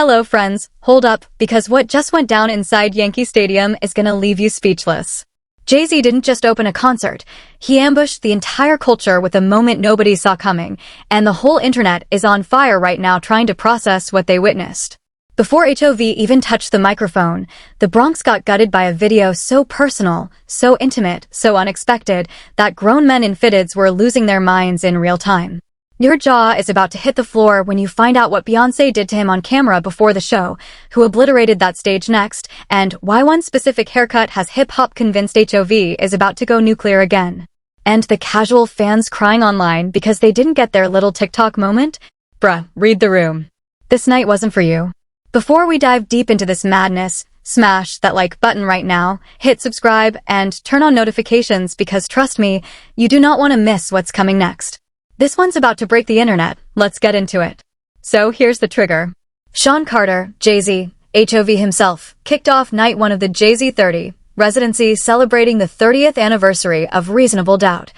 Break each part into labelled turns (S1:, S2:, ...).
S1: Hello friends, hold up, because what just went down inside Yankee Stadium is gonna leave you speechless. Jay-Z didn't just open a concert, he ambushed the entire culture with a moment nobody saw coming, and the whole internet is on fire right now trying to process what they witnessed. Before HOV even touched the microphone, the Bronx got gutted by a video so personal, so intimate, so unexpected, that grown men in fitteds were losing their minds in real time. Your jaw is about to hit the floor when you find out what Beyonce did to him on camera before the show, who obliterated that stage next, and why one specific haircut has hip-hop convinced HOV is about to go nuclear again. And the casual fans crying online because they didn't get their little TikTok moment? Bruh, read the room. This night wasn't for you. Before we dive deep into this madness, smash that like button right now, hit subscribe, and turn on notifications because trust me, you do not want to miss what's coming next. This one's about to break the internet, let's get into it. So here's the trigger. Sean Carter, Jay-Z, HOV himself, kicked off night one of the Jay-Z 30 residency celebrating the 30th anniversary of Reasonable Doubt.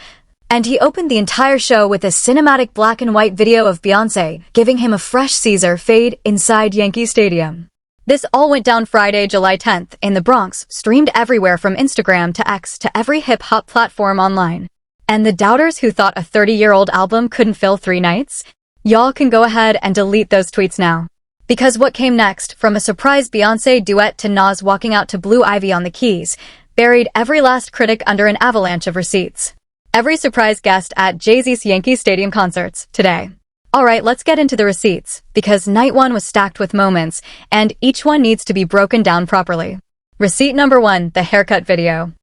S1: And he opened the entire show with a cinematic black and white video of Beyonce, giving him a fresh Caesar fade inside Yankee Stadium. This all went down Friday, July 10th, in the Bronx, streamed everywhere from Instagram to X to every hip-hop platform online. And the doubters who thought a 30-year-old album couldn't fill 3 nights? Y'all can go ahead and delete those tweets now. Because what came next, from a surprise Beyonce duet to Nas walking out to Blue Ivy on the keys, buried every last critic under an avalanche of receipts. Every surprise guest at Jay-Z's Yankee Stadium concerts today. Alright, let's get into the receipts, because night one was stacked with moments, and each one needs to be broken down properly. Receipt number 1, the haircut video.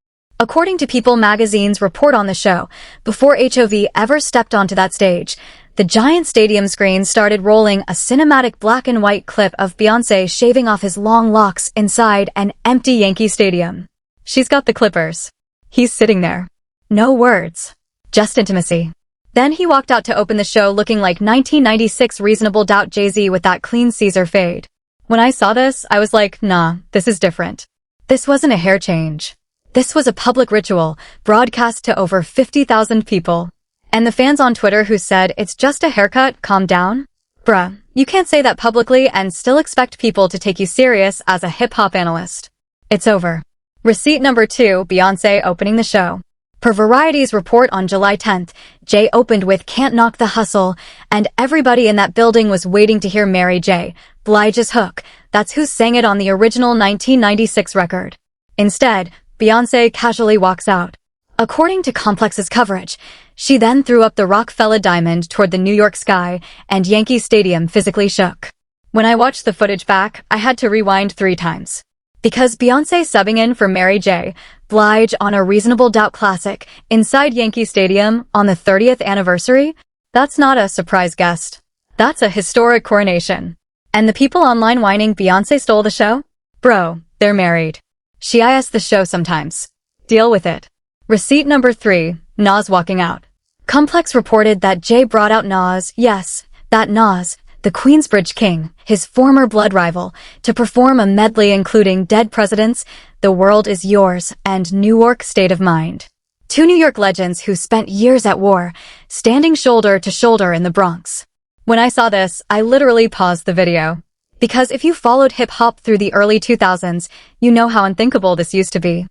S1: According to People magazine's report on the show, before HOV ever stepped onto that stage, the giant stadium screen started rolling a cinematic black and white clip of Beyonce shaving off his long locks inside an empty Yankee Stadium. She's got the clippers. He's sitting there. No words. Just intimacy. Then he walked out to open the show looking like 1996 Reasonable Doubt Jay-Z with that clean Caesar fade. When I saw this, I was like, nah, this is different. This wasn't a hair change. This was a public ritual, broadcast to over 50,000 people. And the fans on Twitter who said, it's just a haircut, calm down? Bruh, you can't say that publicly and still expect people to take you serious as a hip-hop analyst. It's over. Receipt number 2, Beyonce opening the show. Per Variety's report on July 10th, Jay opened with Can't Knock the Hustle, and everybody in that building was waiting to hear Mary J. Blige's hook. That's who sang it on the original 1996 record. Instead, Beyonce casually walks out. According to Complex's coverage, she then threw up the Rockefeller diamond toward the New York sky, and Yankee Stadium physically shook. When I watched the footage back, I had to rewind 3 times. Because Beyonce subbing in for Mary J. Blige on a Reasonable Doubt classic inside Yankee Stadium on the 30th anniversary, that's not a surprise guest. That's a historic coronation. And the people online whining Beyonce stole the show? Bro, they're married. She IS the show sometimes. Deal with it. Receipt number 3, Nas walking out. Complex reported that Jay brought out Nas, yes, that Nas, the Queensbridge King, his former blood rival, to perform a medley including Dead Presidents, The World Is Yours, and Newark State of Mind. 2 New York legends who spent years at war, standing shoulder to shoulder in the Bronx. When I saw this, I literally paused the video. Because if you followed hip-hop through the early 2000s, you know how unthinkable this used to be.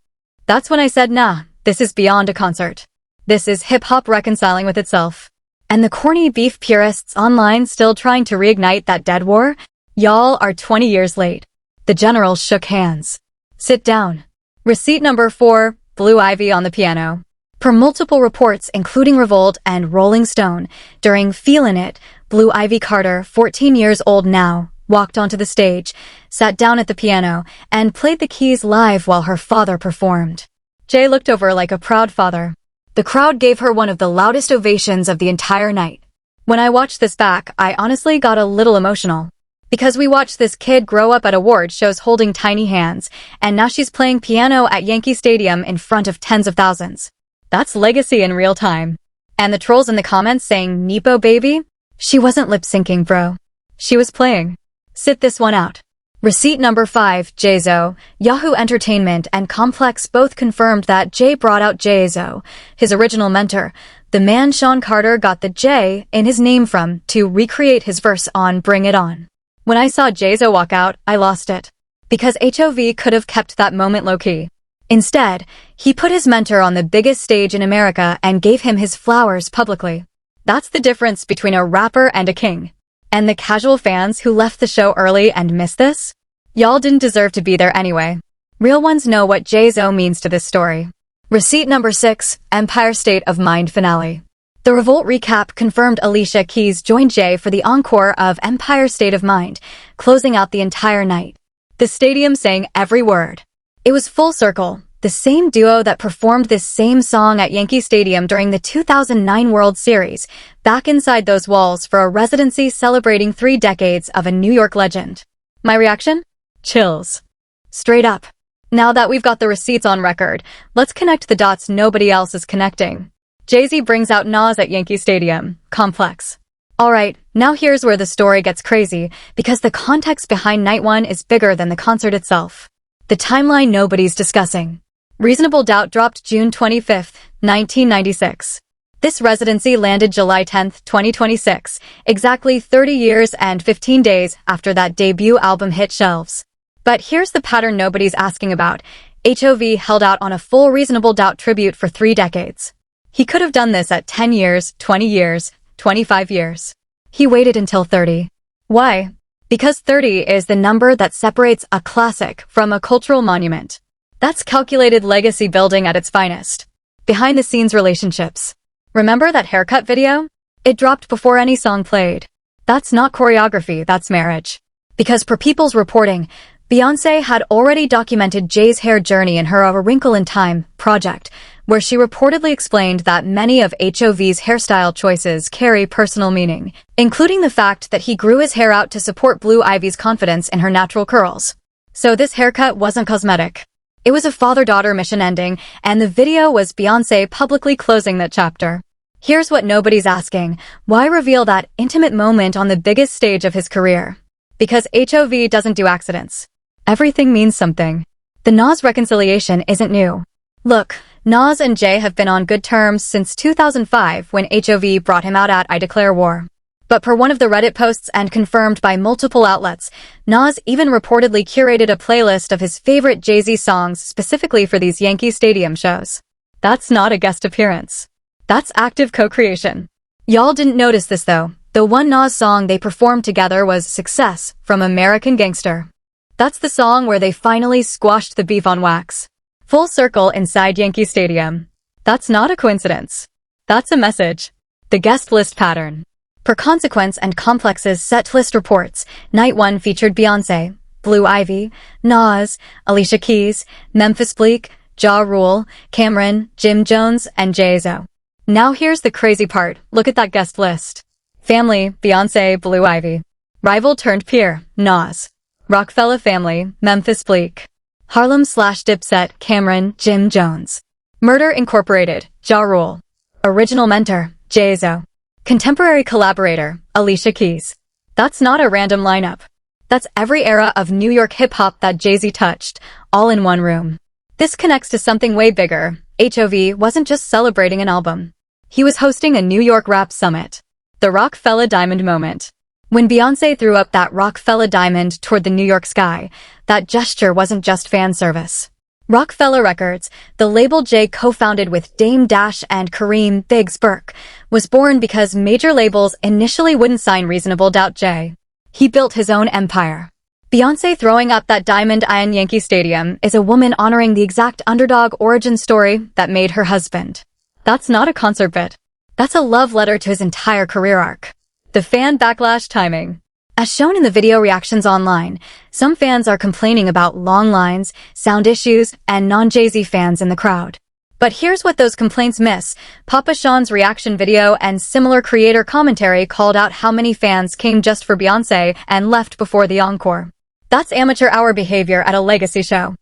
S1: That's when I said, nah, this is beyond a concert. This is hip-hop reconciling with itself. And the corny beef purists online still trying to reignite that dead war? Y'all are 20 years late. The generals shook hands. Sit down. Receipt number 4, Blue Ivy on the piano. Per multiple reports including Revolt and Rolling Stone, during Feelin It, Blue Ivy Carter, 14 years old now, walked onto the stage, sat down at the piano, and played the keys live while her father performed. Jay looked over like a proud father. The crowd gave her one of the loudest ovations of the entire night. When I watched this back, I honestly got a little emotional. Because we watched this kid grow up at award shows holding tiny hands, and now she's playing piano at Yankee Stadium in front of tens of thousands. That's legacy in real time. And the trolls in the comments saying, Nepo baby? She wasn't lip-syncing, bro. She was playing. Sit this one out. Receipt number 5, Jaz-O. Yahoo Entertainment and Complex both confirmed that Jay brought out Jaz-O, his original mentor, the man Sean Carter got the J in his name from, to recreate his verse on Bring It On. When I saw Jaz-O walk out, I lost it. Because HOV could have kept that moment low-key. Instead, he put his mentor on the biggest stage in America and gave him his flowers publicly. That's the difference between a rapper and a king. And the casual fans who left the show early and missed this? Y'all didn't deserve to be there anyway. Real ones know what Jaz-O means to this story. Receipt number 6, Empire State of Mind finale. The Revolt recap confirmed Alicia Keys joined Jay for the encore of Empire State of Mind, closing out the entire night. The stadium sang every word. It was full circle, the same duo that performed this same song at Yankee Stadium during the 2009 World Series, back inside those walls for a residency celebrating 3 decades of a New York legend. My reaction? Chills. Straight up. Now that we've got the receipts on record, let's connect the dots nobody else is connecting. Jay-Z brings out Nas at Yankee Stadium. Complex. Alright, now here's where the story gets crazy, because the context behind Night 1 is bigger than the concert itself. The timeline nobody's discussing. Reasonable Doubt dropped June 25, 1996. This residency landed July 10, 2026, exactly 30 years and 15 days after that debut album hit shelves. But here's the pattern nobody's asking about. HOV held out on a full Reasonable Doubt tribute for 3 decades. He could have done this at 10 years, 20 years, 25 years. He waited until 30. Why? Because 30 is the number that separates a classic from a cultural monument. That's calculated legacy building at its finest. Behind-the-scenes relationships. Remember that haircut video? It dropped before any song played. That's not choreography, that's marriage. Because per People's reporting, Beyonce had already documented Jay's hair journey in her A Wrinkle in Time project, where she reportedly explained that many of HOV's hairstyle choices carry personal meaning, including the fact that he grew his hair out to support Blue Ivy's confidence in her natural curls. So this haircut wasn't cosmetic. It was a father-daughter mission ending, and the video was Beyonce publicly closing that chapter. Here's what nobody's asking. Why reveal that intimate moment on the biggest stage of his career? Because HOV doesn't do accidents. Everything means something. The Nas reconciliation isn't new. Look, Nas and Jay have been on good terms since 2005 when HOV brought him out at I Declare War. But per one of the Reddit posts and confirmed by multiple outlets, Nas even reportedly curated a playlist of his favorite Jay-Z songs specifically for these Yankee Stadium shows. That's not a guest appearance. That's active co-creation. Y'all didn't notice this though. The one Nas song they performed together was Success from American Gangster. That's the song where they finally squashed the beef on wax. Full circle inside Yankee Stadium. That's not a coincidence. That's a message. The guest list pattern. Per Consequence and Complex's set list reports, Night 1 featured Beyonce, Blue Ivy, Nas, Alicia Keys, Memphis Bleek, Ja Rule, Cameron, Jim Jones, and Jaz-O. Now here's the crazy part. Look at that guest list. Family, Beyonce, Blue Ivy. Rival turned peer, Nas. Rockefeller Family, Memphis Bleek. Harlem/Dipset, Cameron, Jim Jones. Murder Incorporated, Ja Rule. Original mentor, Jaz-O. Contemporary collaborator, Alicia Keys. That's not a random lineup. That's every era of New York hip-hop that Jay-Z touched, all in one room. This connects to something way bigger. HOV wasn't just celebrating an album. He was hosting a New York rap summit. The Rockefeller Diamond moment. When Beyonce threw up that Rockefeller Diamond toward the New York sky, that gesture wasn't just fan service. Rockefeller Records, the label Jay co-founded with Dame Dash and Kareem Biggs Burke, was born because major labels initially wouldn't sign Reasonable Doubt Jay. He built his own empire. Beyonce throwing up that diamond in Yankee Stadium is a woman honoring the exact underdog origin story that made her husband. That's not a concert bit. That's a love letter to his entire career arc. The fan backlash timing. As shown in the video reactions online, some fans are complaining about long lines, sound issues, and non-Jay-Z fans in the crowd. But here's what those complaints miss. Papa Sean's reaction video and similar creator commentary called out how many fans came just for Beyonce and left before the encore. That's amateur hour behavior at a legacy show.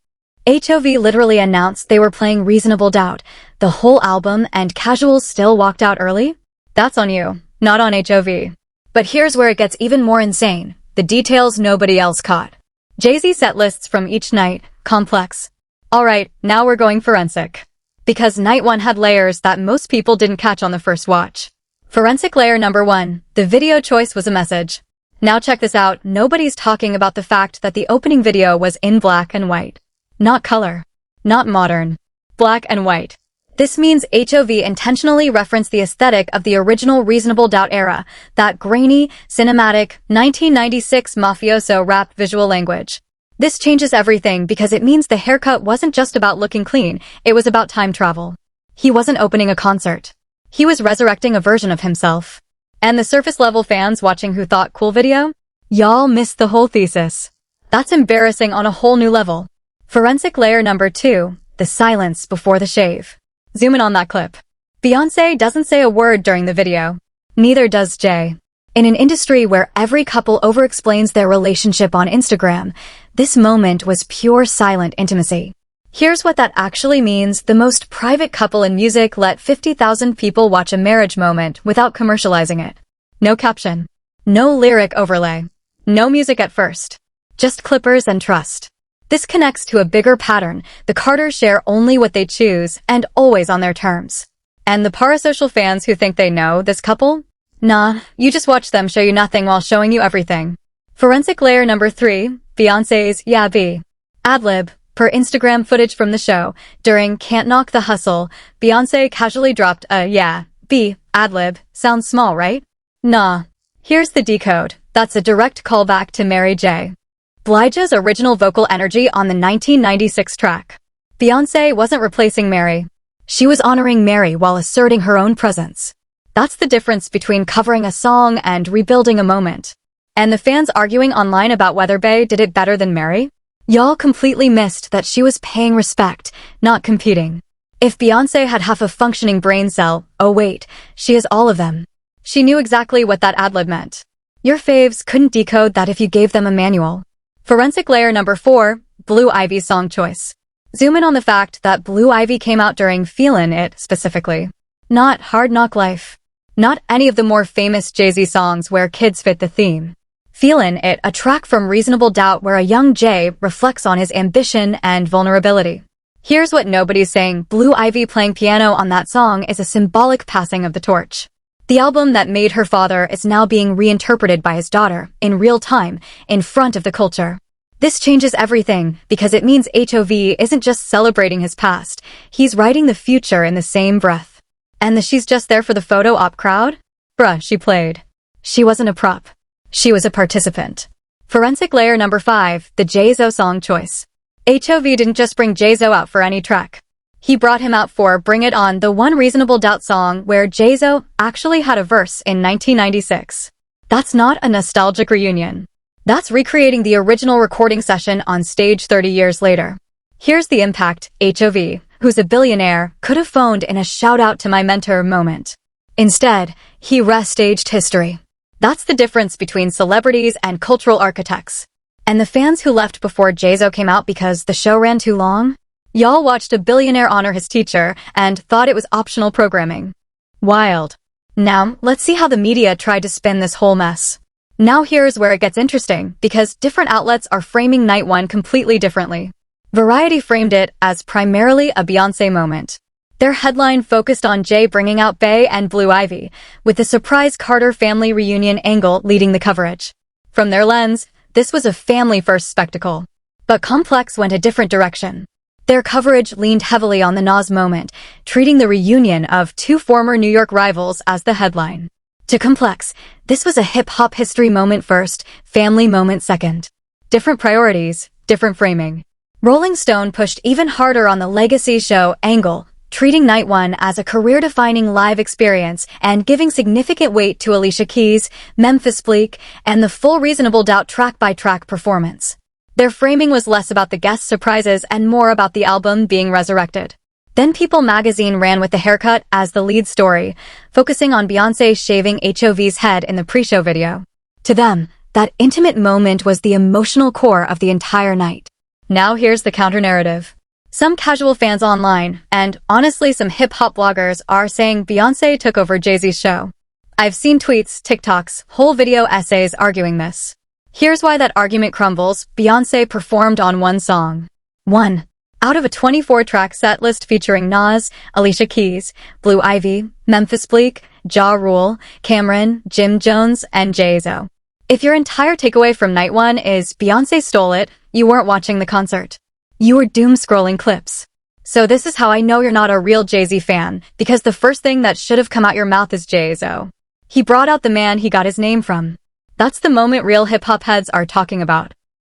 S1: HOV literally announced they were playing Reasonable Doubt, the whole album, and casuals still walked out early? That's on you, not on HOV. But here's where it gets even more insane. The details nobody else caught. Jay-Z set lists from each night. Complex. Alright, now we're going forensic. Because Night 1 had layers that most people didn't catch on the first watch. Forensic layer number 1. The video choice was a message. Now check this out, nobody's talking about the fact that the opening video was in black and white. Not color. Not modern. Black and white. This means HOV intentionally referenced the aesthetic of the original Reasonable Doubt era, that grainy, cinematic, 1996 mafioso rap visual language. This changes everything because it means the haircut wasn't just about looking clean, it was about time travel. He wasn't opening a concert. He was resurrecting a version of himself. And the surface-level fans watching who thought cool video? Y'all missed the whole thesis. That's embarrassing on a whole new level. Forensic layer number 2, the silence before the shave. Zoom in on that clip. Beyonce doesn't say a word during the video. Neither does Jay. In an industry where every couple over-explains their relationship on Instagram, this moment was pure silent intimacy. Here's what that actually means: the most private couple in music let 50,000 people watch a marriage moment without commercializing it. No caption. No lyric overlay. No music at first. Just clippers and trust. This connects to a bigger pattern. The Carters share only what they choose and always on their terms. And the parasocial fans who think they know this couple? Nah, you just watch them show you nothing while showing you everything. Forensic layer number 3, Beyonce's Yeah B. Ad-lib. Per Instagram footage from the show, during Can't Knock the Hustle, Beyonce casually dropped a yeah, B, ad-lib. Sounds small, right? Nah. Here's the decode. That's a direct callback to Mary J. Blige's original vocal energy on the 1996 track. Beyonce wasn't replacing Mary. She was honoring Mary while asserting her own presence. That's the difference between covering a song and rebuilding a moment. And the fans arguing online about whether Bey did it better than Mary? Y'all completely missed that she was paying respect, not competing. If Beyonce had half a functioning brain cell, oh wait, she has all of them. She knew exactly what that ad-lib meant. Your faves couldn't decode that if you gave them a manual. Forensic layer number 4, Blue Ivy's song choice. Zoom in on the fact that Blue Ivy came out during Feelin It specifically. Not Hard Knock Life. Not any of the more famous Jay-Z songs where kids fit the theme. Feelin It, a track from Reasonable Doubt where a young Jay reflects on his ambition and vulnerability. Here's what nobody's saying: Blue Ivy playing piano on that song is a symbolic passing of the torch. The album that made her father is now being reinterpreted by his daughter, in real time, in front of the culture. This changes everything, because it means HOV isn't just celebrating his past, he's writing the future in the same breath. And the she's just there for the photo op crowd? Bruh, she played. She wasn't a prop. She was a participant. Forensic layer number 5, the Jaz-O song choice. HOV didn't just bring Jaz-O out for any track. He brought him out for Bring It On, the one Reasonable Doubt song where Jaz-O actually had a verse in 1996. That's not a nostalgic reunion. That's recreating the original recording session on stage 30 years later. Here's the impact: HOV, who's a billionaire, could have phoned in a shout-out to my mentor moment. Instead, he restaged history. That's the difference between celebrities and cultural architects. And the fans who left before Jaz-O came out because the show ran too long? Y'all watched a billionaire honor his teacher and thought it was optional programming. Wild. Now, let's see how the media tried to spin this whole mess. Now here's where it gets interesting, because different outlets are framing Night 1 completely differently. Variety framed it as primarily a Beyonce moment. Their headline focused on Jay bringing out Bey and Blue Ivy, with the surprise Carter family reunion angle leading the coverage. From their lens, this was a family-first spectacle. But Complex went a different direction. Their coverage leaned heavily on the Nas moment, treating the reunion of two former New York rivals as the headline. To Complex, this was a hip-hop history moment first, family moment second. Different priorities, different framing. Rolling Stone pushed even harder on the legacy show angle, treating Night 1 as a career-defining live experience and giving significant weight to Alicia Keys, Memphis Bleak, and the full Reasonable Doubt track-by-track performance. Their framing was less about the guest surprises and more about the album being resurrected. Then People magazine ran with the haircut as the lead story, focusing on Beyonce shaving HOV's head in the pre-show video. To them, that intimate moment was the emotional core of the entire night. Now here's the counter-narrative. Some casual fans online, and honestly some hip-hop bloggers, are saying Beyonce took over Jay-Z's show. I've seen tweets, TikToks, whole video essays arguing this. Here's why that argument crumbles. Beyonce performed on one song. 1. Out of a 24-track set list featuring Nas, Alicia Keys, Blue Ivy, Memphis Bleak, Ja Rule, Cameron, Jim Jones, and Jaz-O. If your entire takeaway from night one is Beyonce stole it, you weren't watching the concert. You were doom scrolling clips. So this is how I know you're not a real Jay-Z fan, because the first thing that should have come out your mouth is Jaz-O. He brought out the man he got his name from. That's the moment real hip-hop heads are talking about.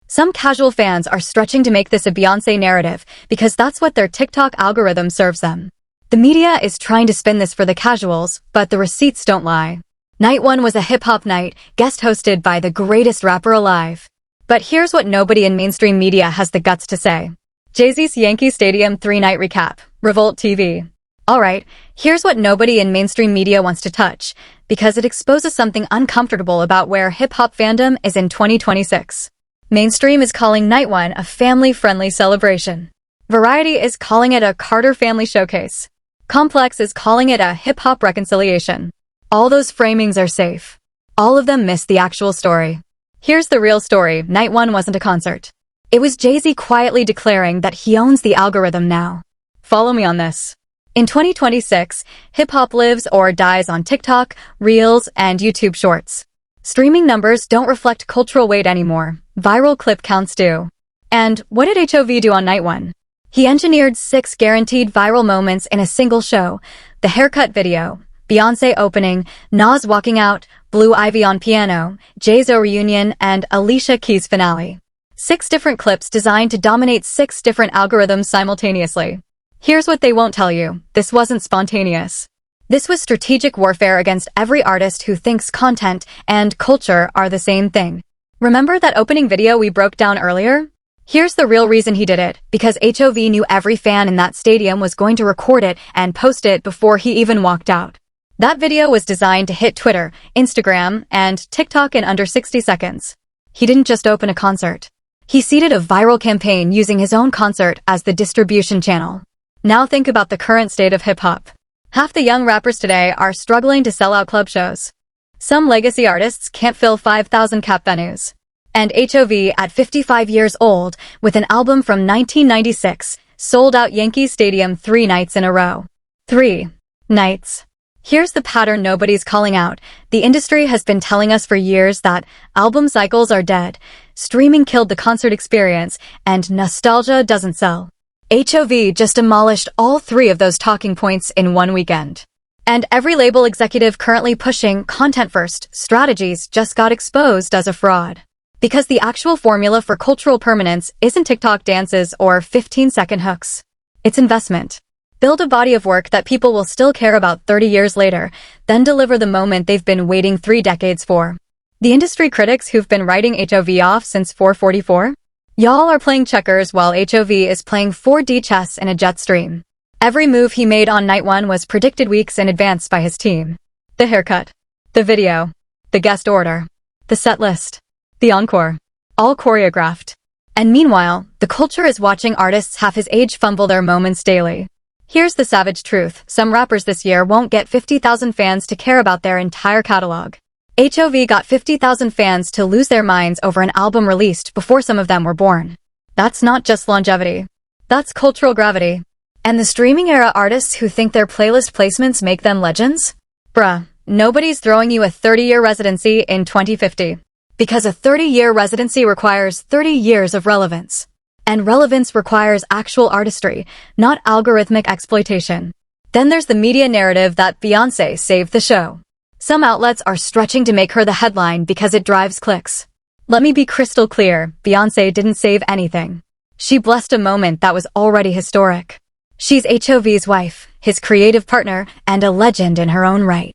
S1: Some casual fans are stretching to make this a Beyonce narrative because that's what their TikTok algorithm serves them. The media is trying to spin this for the casuals, but the receipts don't lie. Night one was a hip-hop night, guest hosted by the greatest rapper alive. But here's what nobody in mainstream media has the guts to say. Jay-Z's Yankee Stadium 3-night recap. Revolt TV. Alright, here's what nobody in mainstream media wants to touch, because it exposes something uncomfortable about where hip-hop fandom is in 2026. Mainstream is calling Night One a family-friendly celebration. Variety is calling it a Carter family showcase. Complex is calling it a hip-hop reconciliation. All those framings are safe. All of them miss the actual story. Here's the real story. Night one wasn't a concert. It was Jay-Z quietly declaring that he owns the algorithm now. Follow me on this. In 2026, hip-hop lives or dies on TikTok, Reels, and YouTube Shorts. Streaming numbers don't reflect cultural weight anymore. Viral clip counts do. And what did HOV do on night one? He engineered 6 guaranteed viral moments in a single show. The haircut video, Beyonce opening, Nas walking out, Blue Ivy on piano, Jaz-O reunion, and Alicia Keys finale. 6 different clips designed to dominate 6 different algorithms simultaneously. Here's what they won't tell you. This wasn't spontaneous. This was strategic warfare against every artist who thinks content and culture are the same thing. Remember that opening video we broke down earlier? Here's the real reason he did it, because HOV knew every fan in that stadium was going to record it and post it before he even walked out. That video was designed to hit Twitter, Instagram, and TikTok in under 60 seconds. He didn't just open a concert. He seeded a viral campaign using his own concert as the distribution channel. Now think about the current state of hip-hop. Half the young rappers today are struggling to sell out club shows. Some legacy artists can't fill 5,000 cap venues. And HOV, at 55 years old, with an album from 1996, sold out Yankee Stadium 3 nights in a row. 3 nights. Here's the pattern nobody's calling out. The industry has been telling us for years that album cycles are dead, streaming killed the concert experience, and nostalgia doesn't sell. HOV just demolished all 3 of those talking points in one weekend. And every label executive currently pushing content-first strategies just got exposed as a fraud. Because the actual formula for cultural permanence isn't TikTok dances or 15-second hooks. It's investment. Build a body of work that people will still care about 30 years later, then deliver the moment they've been waiting 3 decades for. The industry critics who've been writing HOV off since 444? Y'all are playing checkers while HOV is playing 4D chess in a jet stream. Every move he made on night one was predicted weeks in advance by his team. The haircut, the video, the guest order, the set list, the encore, all choreographed. And meanwhile, the culture is watching artists half his age fumble their moments daily. Here's the savage truth. Some rappers this year won't get 50,000 fans to care about their entire catalog. HOV got 50,000 fans to lose their minds over an album released before some of them were born. That's not just longevity. That's cultural gravity. And the streaming era artists who think their playlist placements make them legends? Bruh, nobody's throwing you a 30-year residency in 2050. Because a 30-year residency requires 30 years of relevance. And relevance requires actual artistry, not algorithmic exploitation. Then there's the media narrative that Beyonce saved the show. Some outlets are stretching to make her the headline because it drives clicks. Let me be crystal clear, Beyonce didn't save anything. She blessed a moment that was already historic. She's HOV's wife, his creative partner, and a legend in her own right.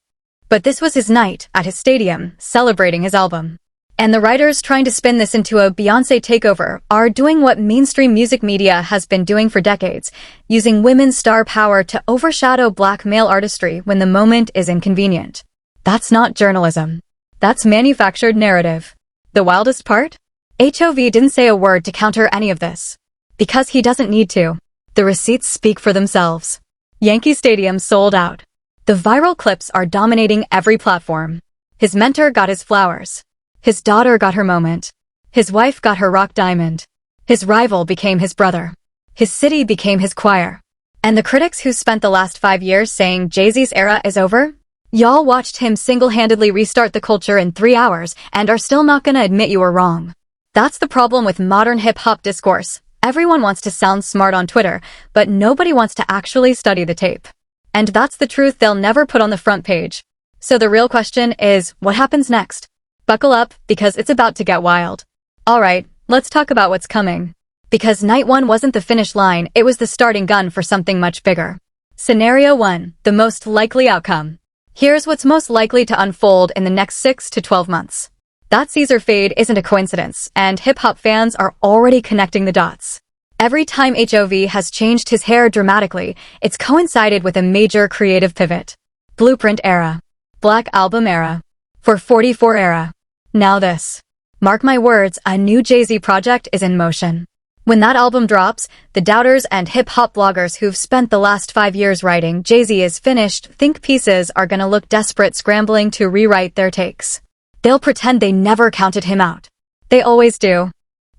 S1: But this was his night at his stadium, celebrating his album. And the writers trying to spin this into a Beyonce takeover are doing what mainstream music media has been doing for decades, using women's star power to overshadow black male artistry when the moment is inconvenient. That's not journalism. That's manufactured narrative. The wildest part? HOV didn't say a word to counter any of this. Because he doesn't need to. The receipts speak for themselves. Yankee Stadium sold out. The viral clips are dominating every platform. His mentor got his flowers. His daughter got her moment. His wife got her rock diamond. His rival became his brother. His city became his choir. And the critics who spent the last 5 years saying Jay-Z's era is over? Y'all watched him single-handedly restart the culture in 3 hours and are still not gonna admit you were wrong. That's the problem with modern hip-hop discourse. Everyone wants to sound smart on Twitter, but nobody wants to actually study the tape. And that's the truth they'll never put on the front page. So the real question is, what happens next? Buckle up, because it's about to get wild. Alright, let's talk about what's coming. Because Night 1 wasn't the finish line, it was the starting gun for something much bigger. Scenario 1, the most likely outcome. Here's what's most likely to unfold in the next 6 to 12 months. That Caesar fade isn't a coincidence, and hip-hop fans are already connecting the dots. Every time HOV has changed his hair dramatically, it's coincided with a major creative pivot. Blueprint era. Black Album era. 444 era. Now this. Mark my words, a new Jay-Z project is in motion. When that album drops, the doubters and hip-hop bloggers who've spent the last 5 years writing Jay-Z is finished think pieces are gonna look desperate scrambling to rewrite their takes. They'll pretend they never counted him out. They always do.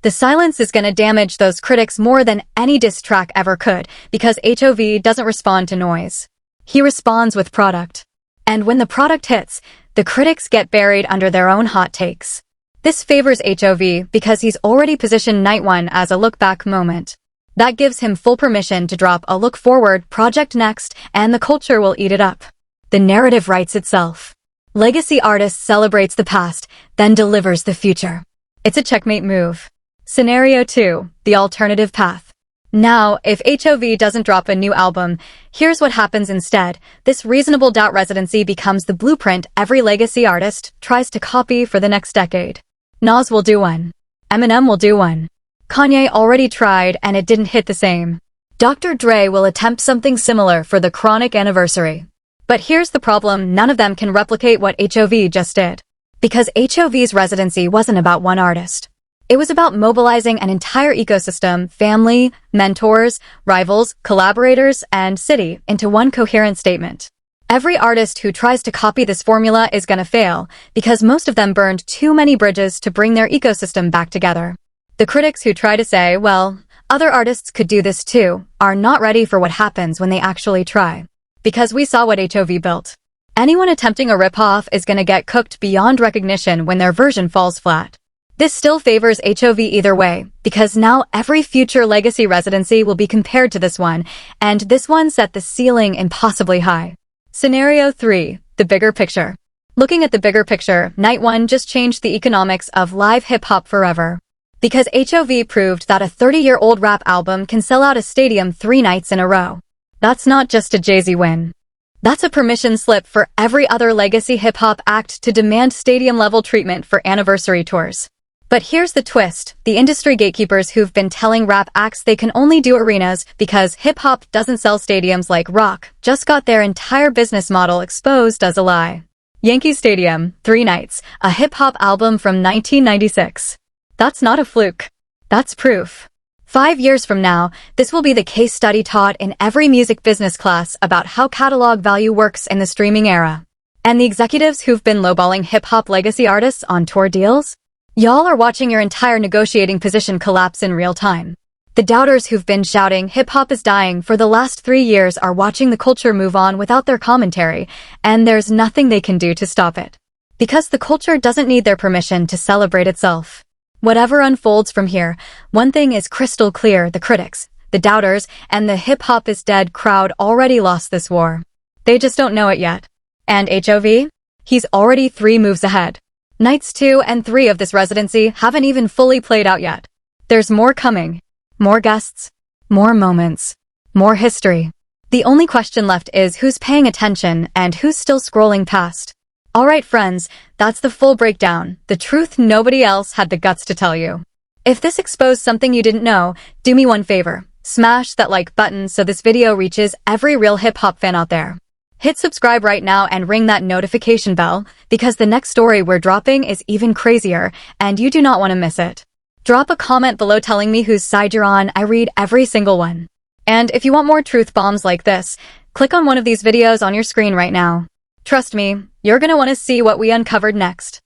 S1: The silence is gonna damage those critics more than any diss track ever could, because HOV doesn't respond to noise. He responds with product. And when the product hits, the critics get buried under their own hot takes. This favors HOV because he's already positioned Night 1 as a look-back moment. That gives him full permission to drop a look-forward project next, and the culture will eat it up. The narrative writes itself. Legacy artist celebrates the past, then delivers the future. It's a checkmate move. Scenario 2, the alternative path. Now, if HOV doesn't drop a new album, here's what happens instead. This Reasonable Doubt residency becomes the blueprint every legacy artist tries to copy for the next decade. Nas will do one. Eminem will do one. Kanye already tried and it didn't hit the same. Dr. Dre will attempt something similar for the Chronic anniversary. But here's the problem, none of them can replicate what HOV just did. Because HOV's residency wasn't about one artist. It was about mobilizing an entire ecosystem, family, mentors, rivals, collaborators, and city into one coherent statement. Every artist who tries to copy this formula is gonna fail, because most of them burned too many bridges to bring their ecosystem back together. The critics who try to say, well, other artists could do this too, are not ready for what happens when they actually try. Because we saw what HOV built. Anyone attempting a ripoff is gonna get cooked beyond recognition when their version falls flat. This still favors HOV either way, because now every future legacy residency will be compared to this one, and this one set the ceiling impossibly high. Scenario 3, the bigger picture. Looking at the bigger picture, Night 1 just changed the economics of live hip-hop forever. Because HOV proved that a 30-year-old rap album can sell out a stadium 3 nights in a row. That's not just a Jay-Z win. That's a permission slip for every other legacy hip-hop act to demand stadium-level treatment for anniversary tours. But here's the twist, the industry gatekeepers who've been telling rap acts they can only do arenas because hip-hop doesn't sell stadiums like rock just got their entire business model exposed as a lie. Yankee Stadium, 3 nights, a hip-hop album from 1996. That's not a fluke. That's proof. 5 years from now, this will be the case study taught in every music business class about how catalog value works in the streaming era. And the executives who've been lowballing hip-hop legacy artists on tour deals? Y'all are watching your entire negotiating position collapse in real time. The doubters who've been shouting hip-hop is dying for the last 3 years are watching the culture move on without their commentary, and there's nothing they can do to stop it. Because the culture doesn't need their permission to celebrate itself. Whatever unfolds from here, one thing is crystal clear, the critics, the doubters, and the hip-hop is dead crowd already lost this war. They just don't know it yet. And HOV? He's already 3 moves ahead. Nights 2 and 3 of this residency haven't even fully played out yet. There's more coming. More guests. More moments. More history. The only question left is who's paying attention and who's still scrolling past. Alright friends, that's the full breakdown, the truth nobody else had the guts to tell you. If this exposed something you didn't know, do me one favor, smash that like button so this video reaches every real hip-hop fan out there. Hit subscribe right now and ring that notification bell, because the next story we're dropping is even crazier, and you do not want to miss it. Drop a comment below telling me whose side you're on, I read every single one. And if you want more truth bombs like this, click on one of these videos on your screen right now. Trust me, you're gonna want to see what we uncovered next.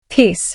S1: Peace.